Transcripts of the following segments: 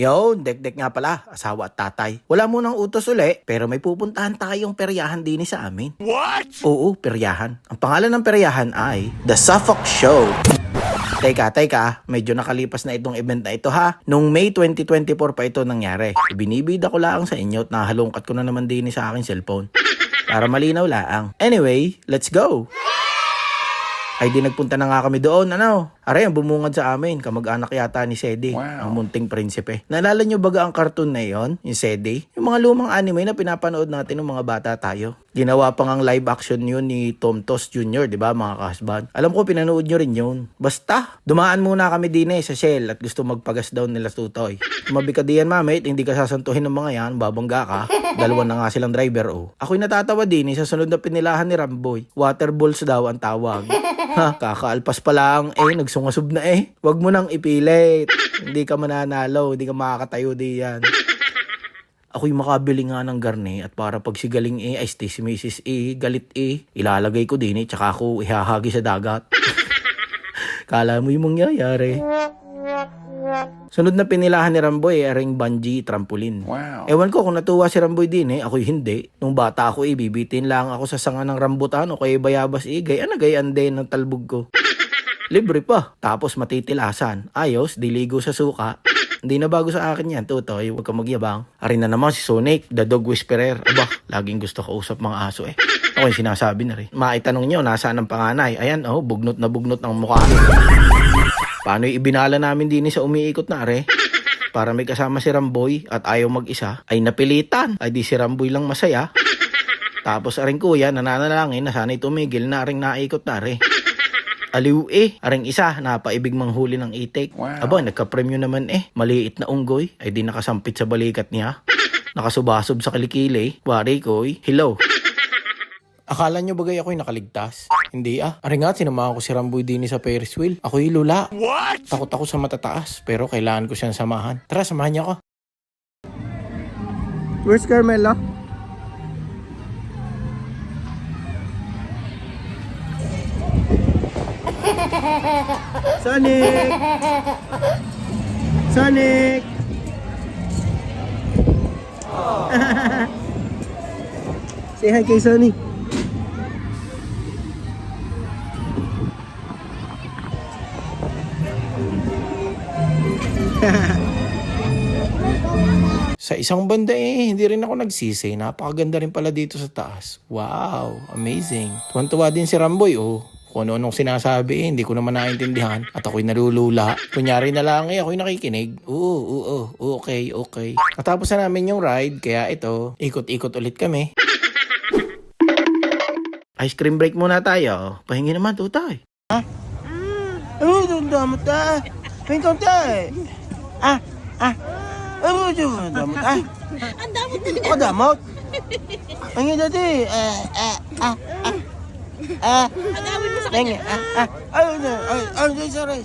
Yo, dek-dek nga pala, asawa at tatay. Wala munang utos uli, pero may pupuntahan tayong peryahan din sa amin. What? Oo, peryahan. Ang pangalan ng peryahan ay The Suffolk Show. Teka, medyo nakalipas na itong event na ito ha. Noong May 2024 pa ito nangyari. Ibinibida ko lang sa inyo at nahalungkat ko na naman din sa aking cellphone. Para malinaw lang. Anyway, let's go! Ay di nagpunta na nga kami doon, Aray, ang bumungad sa amin, kamag-anak yata ni Sedi, ang munting prinsipe. Naalala nyo baga ang cartoon na yon, yung Sedi? Yung mga lumang anime na pinapanood natin ng mga bata tayo. Ginawa pa ngang live action yun ni Tom Tos Jr., di ba mga kahasban? Alam ko pinanood nyo rin yun. Basta, dumaan muna kami din sa Shell at gusto magpagas daw nila tutoy. Tumabi ka diyan mamit, hindi ka sasantuhin ng mga yan, babangga ka. Dalawa na nga silang driver Ako'y natatawa din sa sunod na pinilahan ni Ramboy. Water balls daw ang tawag. Ha, kakaalpas pa lang, nagsungasub na Wag mo nang ipilit. Hindi ka mananalo, hindi ka makakatayo diyan. Ako'y makabili nga ng garne at para pag sigaling ay stay si Mrs. galit ilalagay ko din tsaka ako ihahagi sa dagat. Kala mo yung mangyayari. Sunod na pinilahan ni Ramboy aring bungee trampoline. Wow. Ewan ko kung natuwa si Ramboy din ako'y hindi. Nung bata ako bibitin lang ako sa sanga ng rambutan o kaya bayabas gayan din ng talbog ko. Libre pa. Tapos matitilasan. Ayos, diligo sa suka. Hindi na bago sa akin yan, tutoy. Huwag ka magyabang. Arin na naman si Sonic, the dog whisperer. Aba, laging gusto ko usap mga aso Ako yung sinasabi na rin. Maitanong nyo, nasaan ang panganay? Ayan, bugnot na bugnot ng mukha. Paano ibinala namin din sa umiikot na Para may kasama si Ramboy at ayaw mag-isa, ay napilitan. Ay di si Ramboy lang masaya. Tapos aring kuya, nananalangin na sana'y tumigil na aring naikot na Aliw aring isa, napaibig manghuli ng itik. Wow. Aba, nagka-premyo naman maliit na unggoy, ay di nakasampit sa balikat niya. Nakasubasob sa kilikili, wari ko'y, hello. Akala nyo bagay ako'y nakaligtas? Hindi Aring nga, sinamahan ko si Ramboy din sa Ferris wheel. Ako'y lula. What? Takot ako sa matataas, pero kailangan ko siyang samahan. Tara, samahan niyo ako. Where's Carmela? Sonic! Sonic! Say hi kay Sonic. Sa isang banda hindi rin ako nagsisi. Napakaganda rin pala dito sa taas. Wow, amazing. Tuwan-tuwa din si Ramboy Kung ano-anong sinasabi hindi ko naman naintindihan. At ako'y nalulula. Kunyari na lang ako'y nakikinig. Oo, okay. Natapos na namin yung ride, kaya ito, ikot-ikot ulit kami. Ice cream break muna tayo. Pahingi naman, tutay. Damot Pintong tayo. Damot Ang damot na Ako damot. Pahingi dati. Agawin mo sa kanya. Sorry.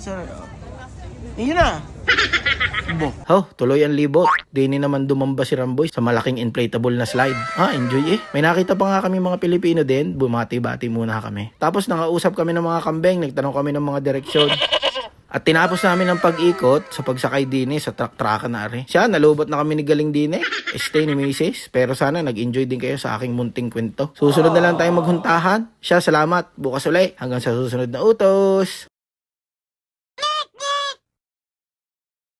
Yun na. Tuloy ang libot. Dini naman dumamba si Ramboy sa malaking inflatable na slide. Enjoy May nakita pa nga kami mga Pilipino din. Bumati-bati muna kami. Tapos nangausap kami ng mga kambeng. Nagtanong kami ng mga direksyon. At tinapos namin ang pag-ikot sa pagsakay din sa truck-truckan na Siya, nalubot na kami ni Galing din Stay ni Mrs. Pero sana nag-enjoy din kayo sa aking munting kwento. Susunod na lang tayong maghuntahan. Siya, salamat. Bukas ulit. Hanggang sa susunod na utos.